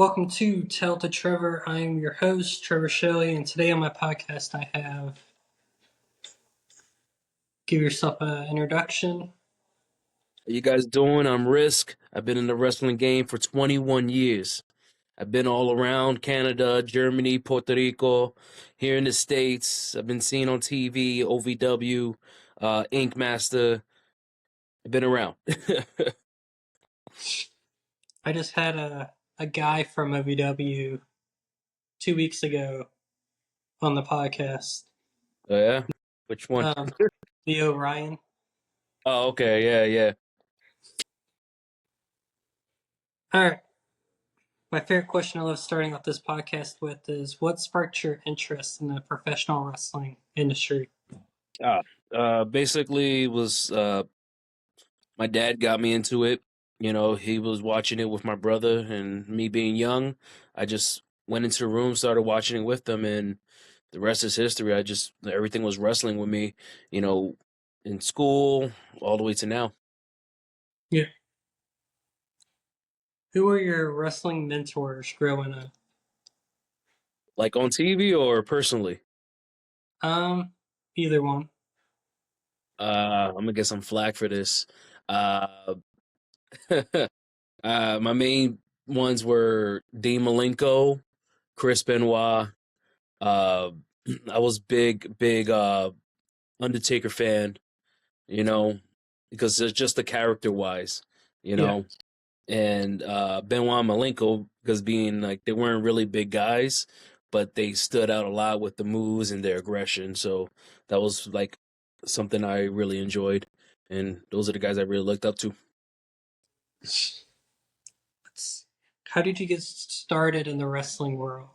Welcome to Tell to Trevor. I am your host, Trevor Shelley, and today on my podcast I have give yourself an introduction. How you guys doing? I'm Rysk. I've been in the wrestling game for 21 years. I've been all around Canada, Germany, Puerto Rico, here in the States. I've been seen on TV, OVW, Ink Master. I've been around. I just had a guy from OVW 2 weeks ago on the podcast. Oh, yeah? Which one? The Orion. Oh, okay. Yeah, yeah. All right. My favorite question I love starting off this podcast with is what sparked your interest in the professional wrestling industry? Basically, was my dad got me into it. You know, he was watching it with my brother, and me being young, I just went into the room, started watching it with them, and the rest is history. Everything was wrestling with me, you know, in school, all the way to now. Yeah. Who were your wrestling mentors growing up? Like on TV or personally? Um, Either one. I'm gonna get some flack for this. Uh, my main ones were Dean Malenko, Chris Benoit. Uh, I was big Undertaker fan, you know, because it's just the character wise, you Yeah. know, and Benoit Malenko because being like they weren't really big guys, but they stood out a lot with the moves and their aggression. So that was like something I really enjoyed, and those are the guys I really looked up to. How did you get started in the wrestling world?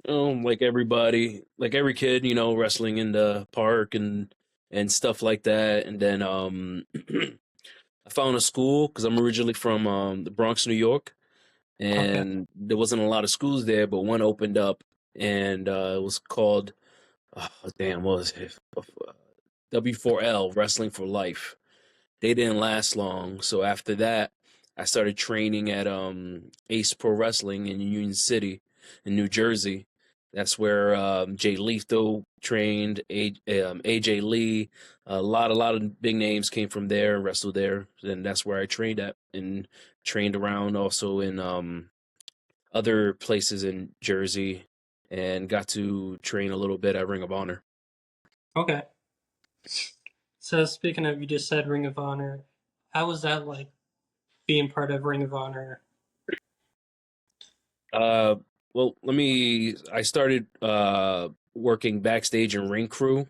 Like everybody, like every kid, you know, wrestling in the park and stuff like that, and then I found a school because I'm originally from the Bronx, New York, Okay. and there wasn't a lot of schools there, but one opened up, and it was called, oh, damn, what was it? W4L, Wrestling for Life. They didn't last long, so after that, I started training at Ace Pro Wrestling in Union City, in New Jersey. That's where Jay Lethal trained, AJ Lee, a lot of big names came from there and wrestled there. And that's where I trained at and trained around also in other places in Jersey and got to train a little bit at Ring of Honor. Okay. So speaking of, you just said Ring of Honor. How was that like being part of Ring of Honor? Uh, well, I started working backstage in ring crew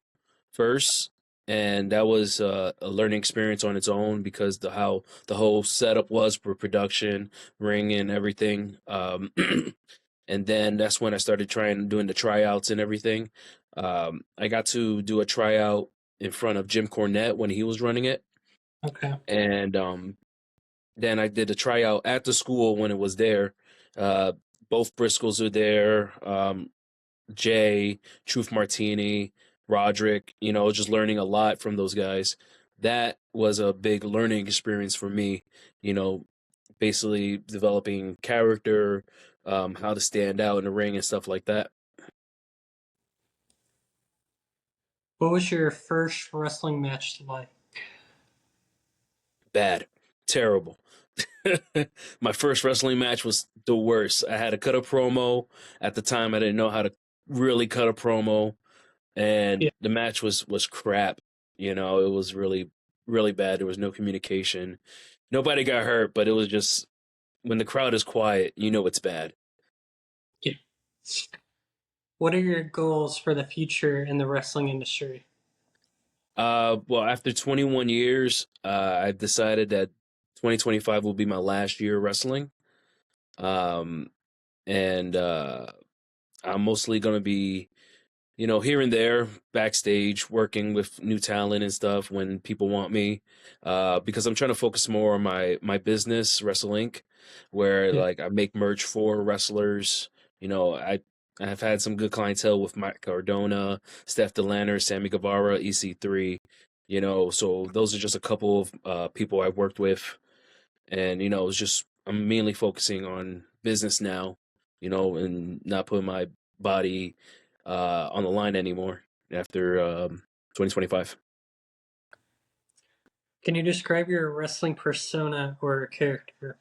first, and that was a learning experience on its own because how the whole setup was for production, ring and everything. And then that's when I started trying doing the tryouts and everything. I got to do a tryout in front of Jim Cornette when he was running it, Okay. and then I did a tryout at the school when it was there. Uh, both Briscoes are there. Jay, Truth Martini, Roderick, you know, just learning a lot from those guys. That was a big learning experience for me, you know, basically developing character, how to stand out in the ring and stuff like that. What was your first wrestling match like? Bad, terrible. My first wrestling match was the worst. I had to cut a promo. At the time, I didn't know how to really cut a promo, and Yeah. the match was crap. You know, it was really bad. There was no communication. Nobody got hurt, but it was just when the crowd is quiet, you know it's bad. Yeah. What are your goals for the future in the wrestling industry? Well, after 21 years, I've decided that 2025 will be my last year wrestling. Um, and I'm mostly going to be, you know, here and there backstage working with new talent and stuff when people want me, because I'm trying to focus more on my business, Wrestle Inc., where Yeah. like I make merch for wrestlers. You know, I have had some good clientele with Mike Cardona, Steph Delanner, Sammy Guevara, EC3. You know, so those are just a couple of people I've worked with, and you know, it's just I'm mainly focusing on business now, and not putting my body on the line anymore after 2025. Can you describe your wrestling persona or character?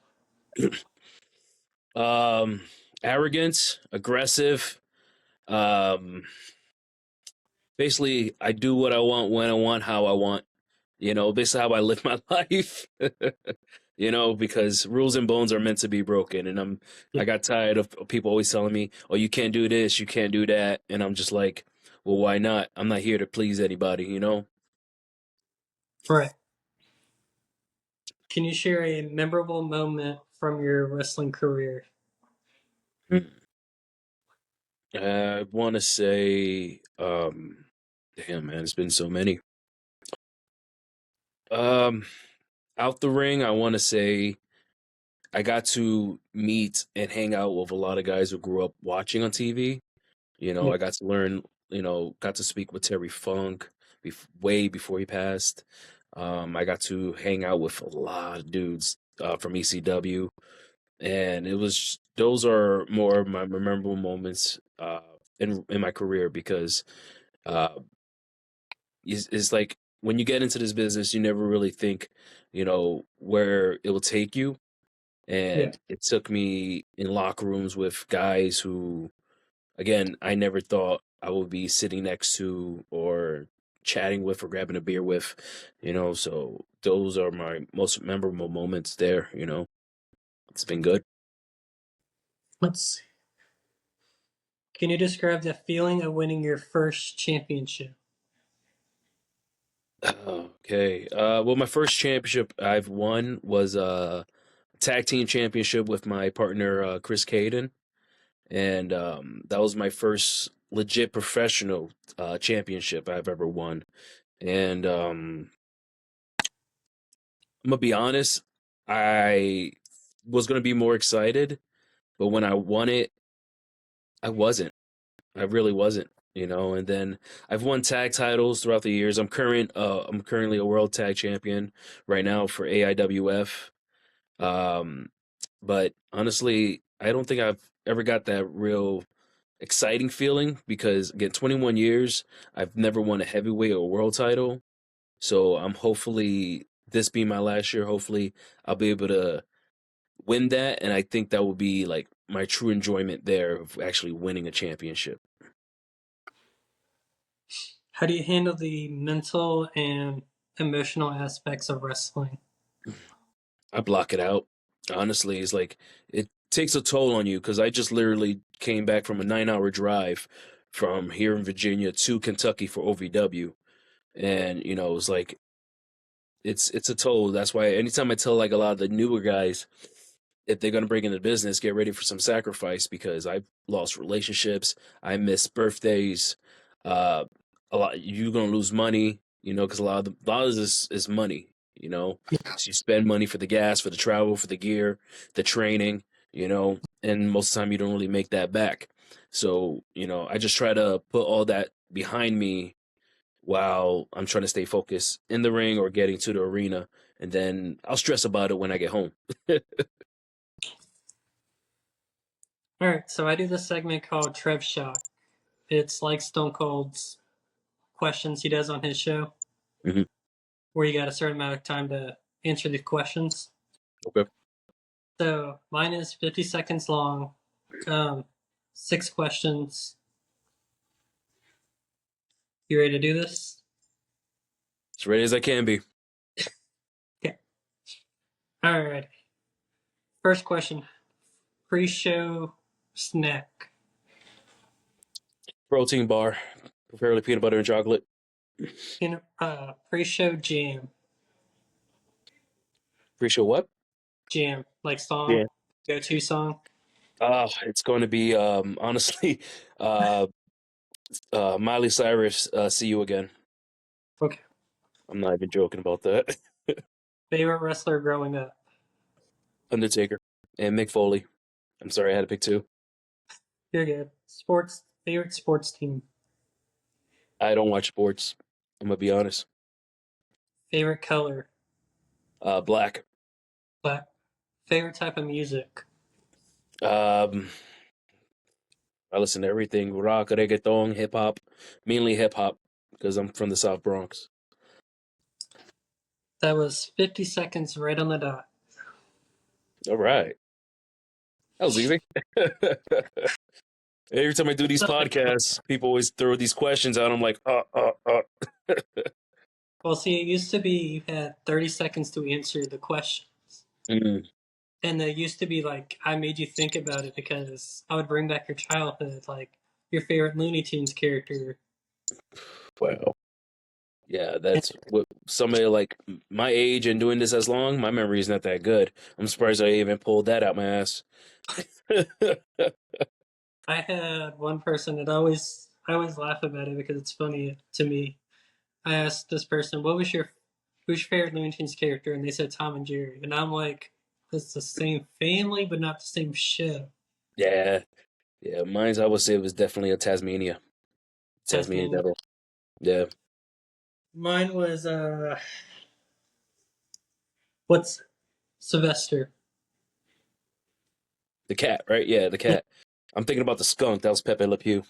Um, Arrogant, aggressive. Um, Basically, I do what I want, when I want, how I want. Basically how I live my life. Because rules and bones are meant to be broken, and I Yeah, got tired of people always telling me, "Oh, you can't do this, you can't do that," and I'm just like, "Well, why not? I'm not here to please anybody." right. Can you share a memorable moment from your wrestling career? I want to say, damn man, it's been so many. Um, Out the ring, I want to say I got to meet and hang out with a lot of guys who grew up watching on TV. Yeah, I got to learn, got to speak with Terry Funk way before he passed. I got to hang out with a lot of dudes from ECW, and those are more of my memorable moments in my career because uh, it's like when you get into this business, you never really think, where it will take you. yeah. And it took me in locker rooms with guys who, again, I never thought I would be sitting next to or chatting with or grabbing a beer with. So those are my most memorable moments there. It's been good. Let's see. Can you describe the feeling of winning your first championship? Okay. Well, my first championship I've won was a tag team championship with my partner Chris Caden, and that was my first legit professional championship I've ever won. And I'm gonna be honest, I was gonna be more excited, but when I won it, I wasn't. I really wasn't. And then I've won tag titles throughout the years. I'm currently a world tag champion right now for AIWF. Um, but honestly, I don't think I've ever got that real exciting feeling because again, 21 years, I've never won a heavyweight or world title. So I'm hopefully this being my last year, hopefully I'll be able to win that, and I think that will be like my true enjoyment there of actually winning a championship. How do you handle the mental and emotional aspects of wrestling? I block it out. Honestly, it's like it takes a toll on you because I just literally came back from a 9-hour drive from here in Virginia to Kentucky for OVW, and it's like it's a toll. That's why anytime I tell like a lot of the newer guys, if they're gonna bring in the business, get ready for some sacrifice because I've lost relationships, I missed birthdays, uh, a lot. You're gonna lose money, because a lot of this is money, you know. Yeah. So you spend money for the gas, for the travel, for the gear, the training, and most of the time you don't really make that back. So I just try to put all that behind me while I'm trying to stay focused in the ring or getting to the arena, and then I'll stress about it when I get home. All right, so I do this segment called Trev Shock. It's like Stone Cold's questions he does on his show, Mhm. where you got a certain amount of time to answer these questions. Okay. So mine is 50 seconds long, um, 6 questions. You ready to do this? As ready as I can be. Okay. All right. First question: pre-show snack. Protein bar, preferably peanut butter and chocolate. Pre-show jam. Appreciate what? Jam, like song, Yeah. go-to song. It's going to be honestly, uh, Miley Cyrus. See you again. Okay. I'm not even joking about that. Favorite wrestler growing up. Undertaker and Mick Foley. I'm sorry, I had to pick two. You're good. Sports. Favorite sports team. I don't watch sports. I'm gonna be honest. Favorite color. Black. Black. Favorite type of music? Um, I listen to everything: rock, reggaeton, hip hop, mainly hip hop because I'm from the South Bronx. That was 50 seconds right on the dot. All right, that was easy. Every time I do these podcasts, people always throw these questions out. I'm like, Well, see, it used to be you had 30 seconds to answer the questions. Mm, And it used to be like, I made you think about it because I would bring back your childhood, like your favorite Looney Tunes character. wow. Yeah, that's what somebody like my age and doing this as long. My memory is not that good. I'm surprised I even pulled that out my ass. I had one person that I always laugh about it because it's funny to me. I asked this person, who's your favorite Looney Tunes character? And they said Tom and Jerry. And I'm like, it's the same family, but not the same show. Yeah, yeah. Mine's I would say it was definitely a Tasmanian Tasmanian. devil. Yeah, Mine was what's Sylvester? the cat, right? Yeah, the cat. I'm thinking about the skunk. That was Pepe Le Pew.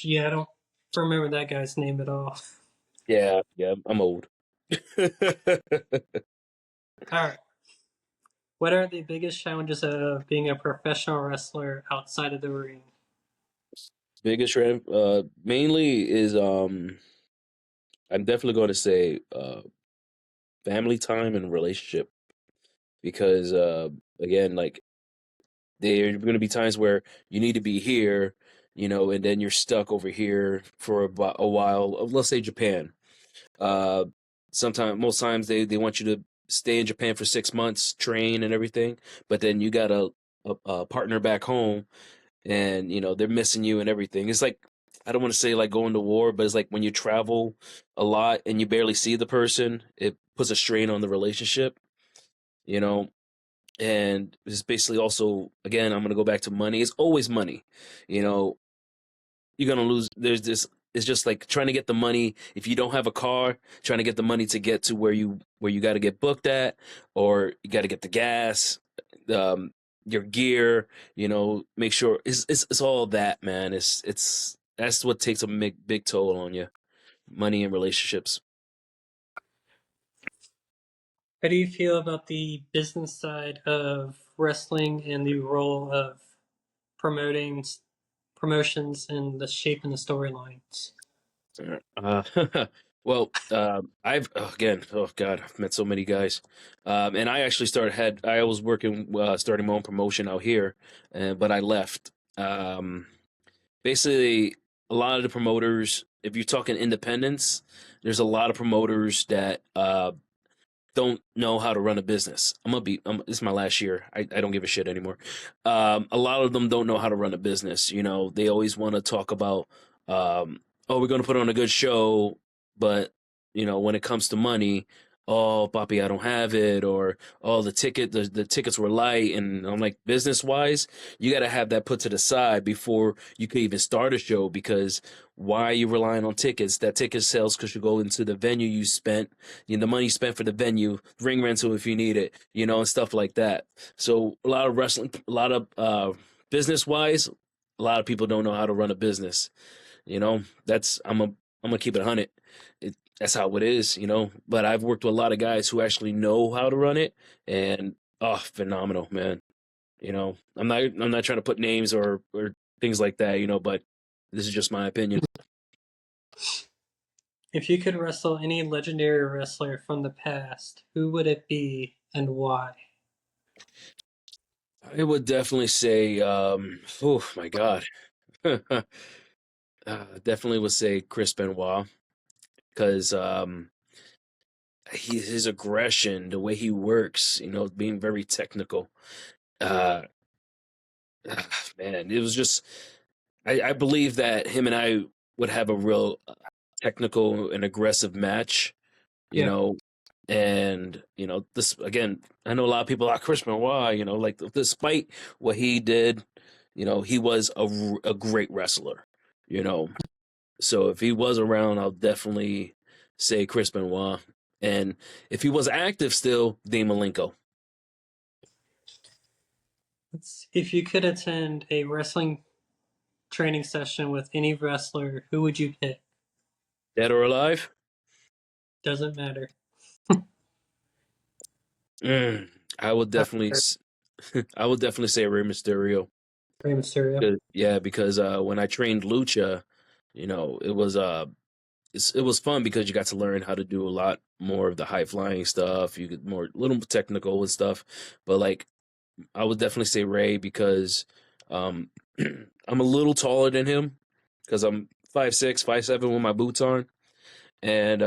Yeah, I don't remember that guy's name at all. Yeah, yeah. I'm old. All right. What are the biggest challenges of being a professional wrestler outside of the ring? Biggest trend, mainly is I'm definitely going to say family time and relationship because again, like there are going to be times where you need to be here, and then you're stuck over here for about a while. Let's say Japan. Uh, most times they want you to stay in Japan for 6 months, train and everything, but then you got a partner back home, and they're missing you and everything. It's like I don't want to say like going to war, but it's like when you travel a lot and you barely see the person, it puts a strain on the relationship. You know, and it's basically also again I'm going to go back to money. It's always money. you know you're going to lose. There's this, it's just like trying to get the money. If you don't have a car, trying to get the money to get to where you got to get booked at, or you got to get the gas, um your gear, make sure it's all that, man. It's that's what takes a big toll on you. Money and relationships. How do you feel about the business side of wrestling and the role of promoting promotions and the shape and the storylines? Uh, well, I've again, oh God, I've met so many guys, and I actually I was working, starting my own promotion out here, but I left. Basically, a lot of the promoters, if you're talking independents, there's a lot of promoters that don't know how to run a business. This is my last year. I don't give a shit anymore. A lot of them don't know how to run a business. They always want to talk about, oh, we're going to put on a good show, but when it comes to money, oh, Papi, I don't have it, or oh, the tickets were light, and I'm like, business wise, you got to have that put to the side before you could even start a show, because why are you relying on tickets? That ticket sales because you go into the venue you spent, the money spent for the venue, ring rental if you need it, and stuff like that. So a lot of wrestling, a lot of business wise, a lot of people don't know how to run a business. That's I'm gonna keep it 100. That's how it is, But I've worked with a lot of guys who actually know how to run it, and oh, phenomenal, man. I'm not trying to put names or things like that, but this is just my opinion. If you could wrestle any legendary wrestler from the past, who would it be and why? I would definitely say, oh my God, definitely would say Chris Benoit because his aggression, the way he works, being very technical. Uh, Man, it was just I believe that him and I would have a real technical and aggressive match, you Yeah. know, and this again. I know a lot of people like Chris Benoit, like despite what he did, he was a great wrestler, you know. So if he was around, I'll definitely say Chris Benoit, and if he was active still, Dean Malenko. If you could attend a wrestling training session with any wrestler, who would you pick? Dead or alive? Doesn't matter. Mm, I would Uh, definitely, I would definitely say Rey Mysterio. Rey Mysterio. Yeah, because when I trained lucha, it was fun because you got to learn how to do a lot more of the high flying stuff. You get more little more technical and stuff. But like, I would definitely say Ray because um, I'm a little taller than him because I'm 5'6", 5'7" with my boots on, and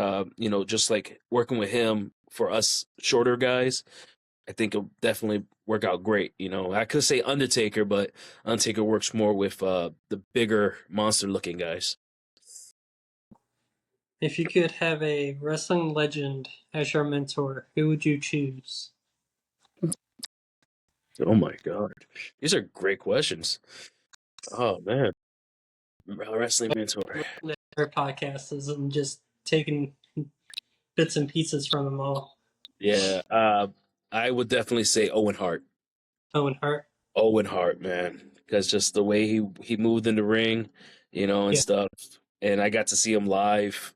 just like working with him for us shorter guys, I think it'll definitely work out great. I could say Undertaker, but Undertaker works more with the bigger monster looking guys. If you could have a wrestling legend as your mentor, who would you choose? Oh my god, these are great questions. Oh man, wrestling mentor. Listen to their podcasts and just taking bits and pieces from them all. Yeah, I would definitely say Owen Hart. Owen Hart. Owen Hart, man, because just the way he moved in the ring, and Yeah. stuff. And I got to see him live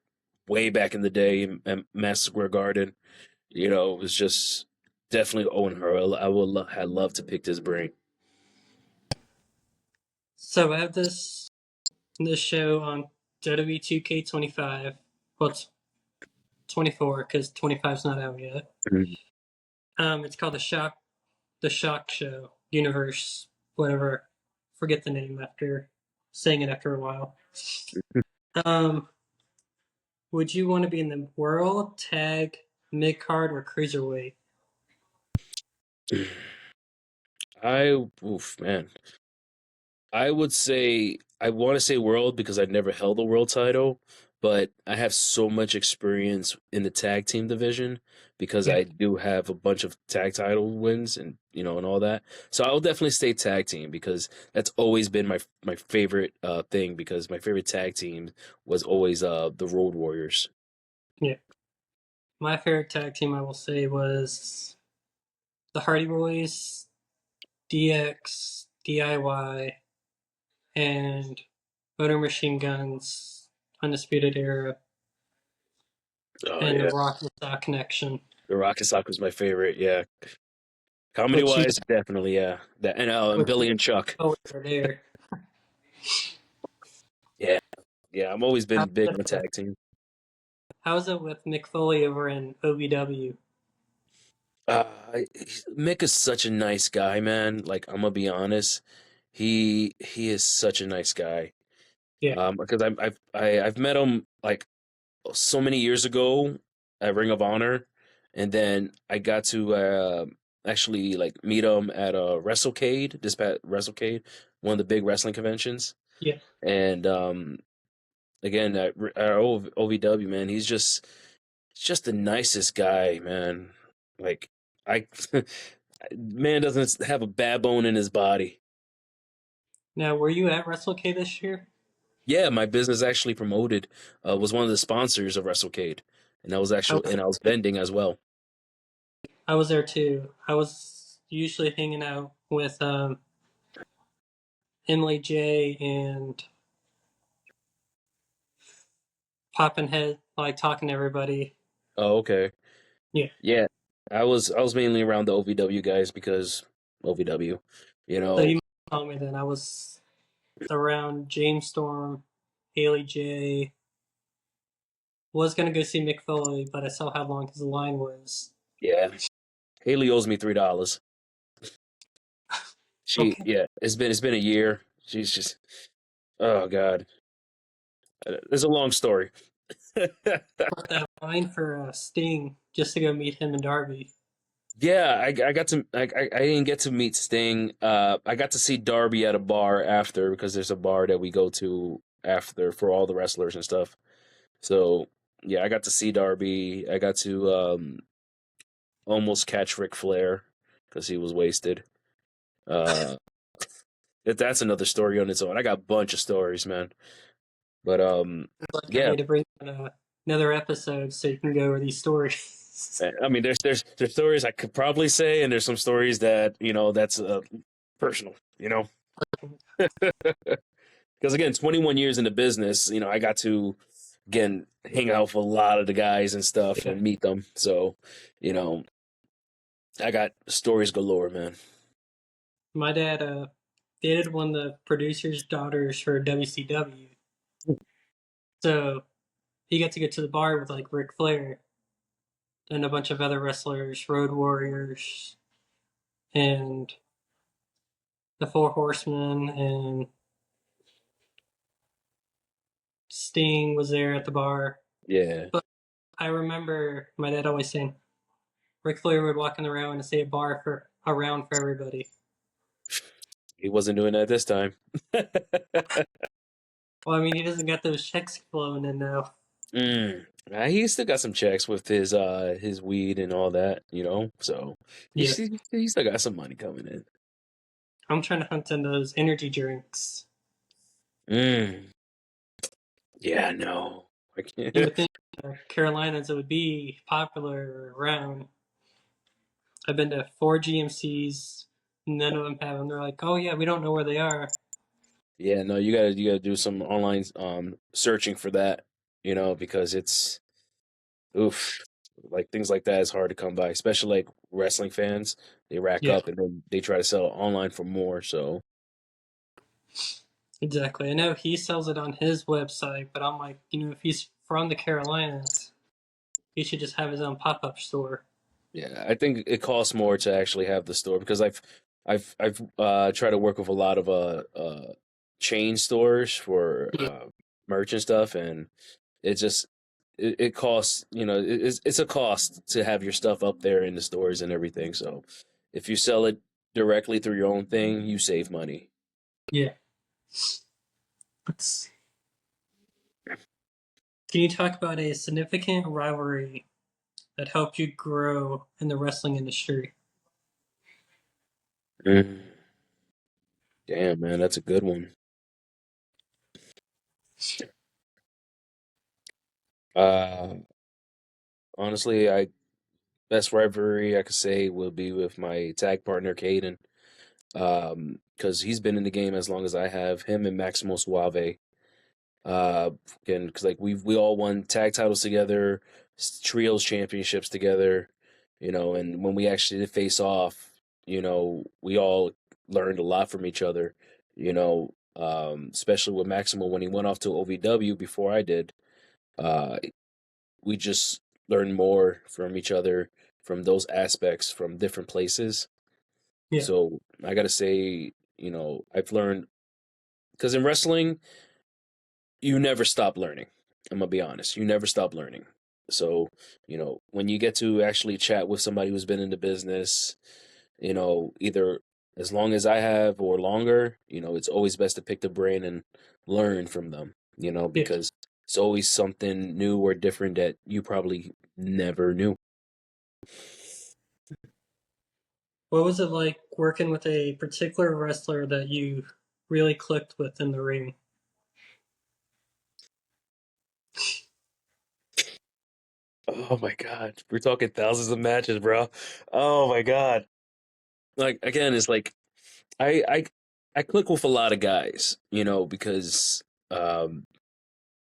way back in the day in Madison Square Garden. It was just definitely Owen Hart. I would had loved to pick his brain. So I have this show on WWE 2K25. Well, it's 24 because 25 is not out yet. Mhm. It's called the Shock Show Universe, whatever. Forget the name after saying it after a while. Um, would you want to be in the World Tag Mid Card or Cruiserweight? Oof, man. I would say I want to say world because I never held a world title, but I have so much experience in the tag team division because Yeah. I do have a bunch of tag title wins and and all that. So I will definitely stay tag team because that's always been my favorite thing because my favorite tag team was always the Road Warriors. Yeah. My favorite tag team, I will say, was the Hardy Boys, DX, DIY, and Motor Machine Guns, Undisputed Era, Oh and the yeah, Rock and Sock Connection. the Rocket Sock was my favorite. Yeah, comedy Which you wise, definitely yeah. That and which you Billy and Chuck. know were there. Yeah, yeah. I've always How's been big it on with, tag team. how's it with Mick Foley over in OVW? Uh, Mick is such a nice guy, man. Like I'm gonna be honest, he is such a nice guy. Yeah, Because I've met him like so many years ago at Ring of Honor, and then I got to actually like meet him at a WrestleCade, this past WrestleCade, one of the big wrestling conventions, yeah. and again at OVW, man, he's just the nicest guy, man. Like I man doesn't have a bad bone in his body. Now, were you at WrestleK this year? Yeah, my business actually promoted was one of the sponsors of WrestleCade, and I was, I was vending as well. I was there too. I was usually hanging out with Emily J and popping head, like talking to everybody. Oh, okay. Yeah. Yeah, I was mainly around the OVW guys because OVW, you So know. you told me then I was around James Storm, Haley J. Was gonna go see Mick Foley, but I saw how long his line was. Yeah, Haley owes me $3. Okay. Yeah, it's been a year. She's just oh god, it's a long story. Put that line for Sting just to go meet him and Darby. Yeah, I got to I didn't get to meet Sting. I got to see Darby at a bar after because there's a bar that we go to after for all the wrestlers and stuff. So yeah, I got to see Darby. I got to almost catch Ric Flair because he was wasted. Uh, that's another story on its own. I got a bunch of stories, man. But Like I yeah, need to bring in another episode so you can go over these stories. I mean, there's stories I could probably say, and there's some stories that that's personal, you know. Because again, 21 years in the business, I got to again hang out with a lot of the guys and stuff Yeah. and meet them. So, you know, I got stories galore, man. My dad dated one of the producer's daughters for WCW. So he got to get to the bar with like Ric Flair and a bunch of other wrestlers, Road Warriors, and the Four Horsemen, and Sting was there at the bar. Yeah, But I remember my dad always saying Ric Flair would walk in the round and say a bar for a round for everybody. he wasn't doing that this time. Well, I mean, he doesn't get those checks flowing in now. He still got some checks with his weed and all that, So Yeah, he still got some money coming in. I'm trying to hunt in those energy drinks. Mm. Yeah, no. I You can't. would think Carolinas it would be popular around. I've been to four GMCs. None of them have them. They're like, oh yeah, we don't know where they are. Yeah, no, you gotta do some online searching for that, because it's oof, like things like that is hard to come by, especially like wrestling fans. They rack Yeah, up and then they try to sell it online for more. So exactly. I know he sells it on his website, but I'm like, if he's from the Carolinas, he should just have his own pop-up store. yeah, I think it costs more to actually have the store because I've tried to work with a lot of chain stores for Yeah, merch and stuff, and it just it costs it's a cost to have your stuff up there in the stores and everything. So if you sell it directly through your own thing, you save money. yeah. Let's, can you talk about a significant rivalry that helped you grow in the wrestling industry? Mm. Damn, man, that's a good one. Uh, Honestly, I best rivalry I could say will be with my tag partner Caden. Because he's been in the game as long as I have. Him and Maximo Suave. Uh, again, because like we all won tag titles together, trios championships together, and when we actually did face off, we all learned a lot from each other, especially with Maximo when he went off to OVW before I did. Uh, we just learned more from each other from those aspects from different places. Yeah, So I gotta say, I've learned because in wrestling, you never stop learning. I'm gonna be honest, you never stop learning. So, when you get to actually chat with somebody who's been in the business, either as long as I have or longer, it's always best to pick the brain and learn from them, yeah. because it's always something new or different that you probably never knew. What was it like working with a particular wrestler that you really clicked with in the ring? Oh my God. We're talking thousands of matches, bro. Oh my God. Like again, it's like I I I click with a lot of guys, because um,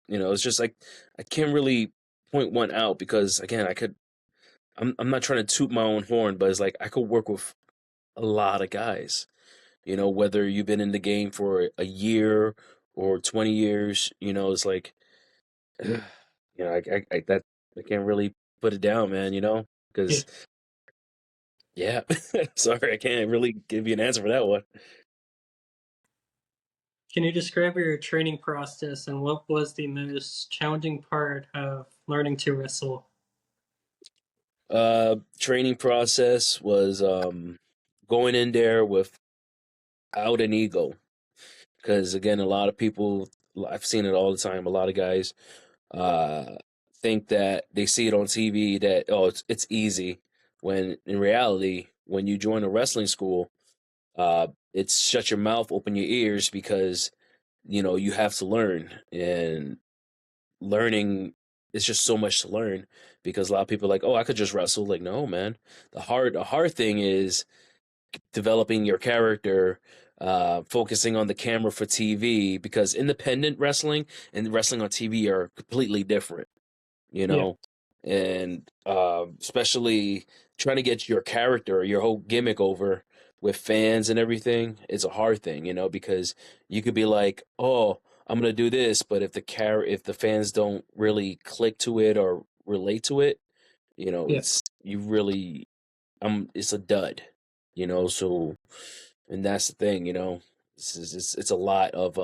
it's just like I can't really point one out because again, I'm not trying to toot my own horn, but it's like I could work with a lot of guys. Whether you've been in the game for a year or 20 years, it's like I can't really put it down, man, Yeah. because yeah, sorry, I can't really give you an answer for that one. Can you describe your training process and what was the most challenging part of learning to wrestle? Training process was going in there without an ego, because again, a lot of people, I've seen it all the time. A lot of guys uh think that they see it on TV that it's easy, when in reality, when you join a wrestling school, it's shut your mouth, open your ears, because you have to learn, and learning is just so much to learn, because a lot of people are like, oh, I could just wrestle. Like, no, man. The hard thing is developing your character, focusing on the camera for TV, because independent wrestling and wrestling on TV are completely different, you Yeah. know, and especially trying to get your character, your whole gimmick over with fans and everything, it's a hard thing, because you could be like, oh, I'm gonna do this, but if the fans don't really click to it or relate to it, Yeah. it's you really it's a dud, so, and that's the thing, it's a lot of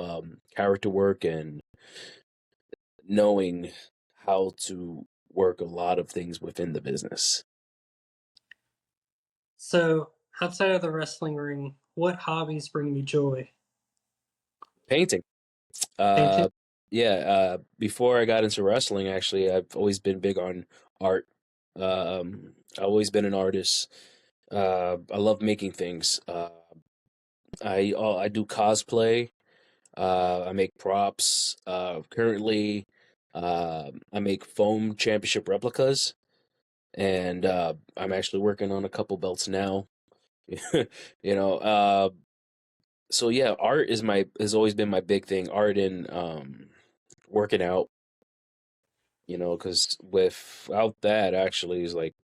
character work and knowing how to work a lot of things within the business. So, outside of the wrestling ring, what hobbies bring you joy? Painting. Painting? Uh, yeah. Before I got into wrestling, actually, I've always been big on art. I've always been an artist. I love making things. I do cosplay. I make props. Currently, I make foam championship replicas, and I'm actually working on a couple belts now. you know, uh, so yeah, art has always been my big thing. Art and working out. Because without that, actually, is like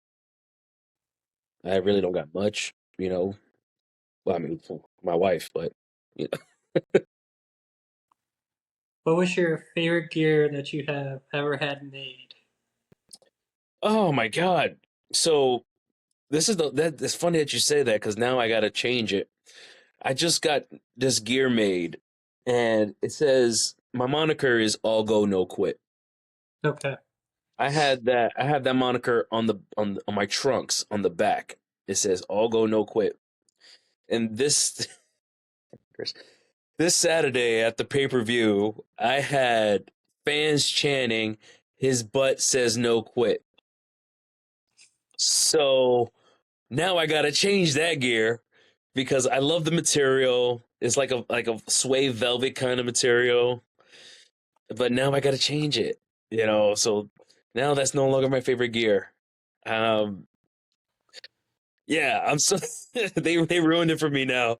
I really don't got much. Well, I mean, for my wife, but you know. What was your favorite gear that you have ever had made? Oh my God! So it's funny that you say that because now I got to change it. I just got this gear made, and it says my moniker is "All Go No Quit." Okay. I have that moniker on my trunks on the back. It says "All Go No Quit," and this Saturday at the pay-per-view, I had fans chanting, "His butt says no quit." So now I gotta change that gear because I love the material. It's like a suede velvet kind of material, but now I gotta change it. So now that's no longer my favorite gear. Um, yeah, I'm so they ruined it for me now.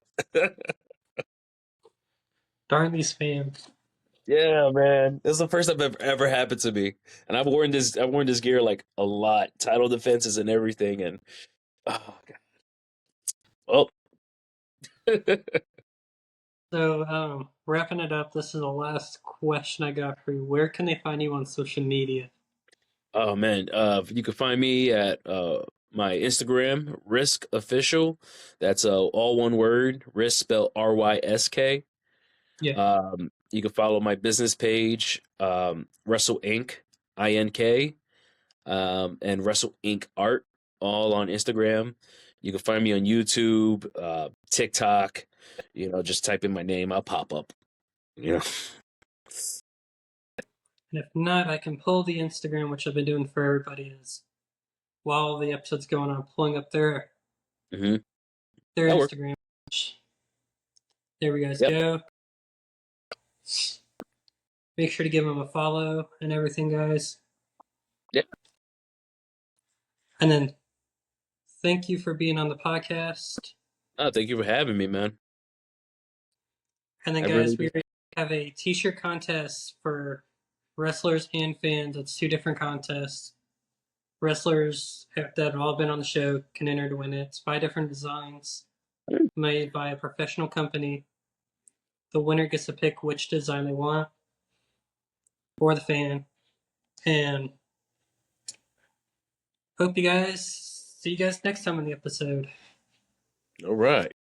Darn these fans. Yeah, man, this is the first time ever happened to me, and I've worn this gear like a lot, title defenses and everything, and oh god, well, So, wrapping it up, this is the last question I got for you. Where can they find you on social media? oh man, you can find me at my Instagram, Rysk Official. That's all one word, Rysk spelled Rysk. Yeah. You can follow my business page, Wrestle Inc. INK, and Wrestle Inc. Art, all on Instagram. You can find me on YouTube, TikTok. Just type in my name, I'll pop up. You know. And if not, I can pull the Instagram, which I've been doing for everybody, is while the episode's going on, pulling up hmm their That works. Instagram. There we guys Yep. go. Make sure to give them a follow and everything, guys. Yep. And then thank you for being on the podcast. Thank you for having me, man. And then, I really guys, do. we have a t-shirt contest for wrestlers and fans. It's two different contests. Wrestlers that have all been on the show can enter to win it. It's 5 different designs made by a professional company. The winner gets to pick which design they want for the fan. And hope you guys see you guys next time on the episode. All right.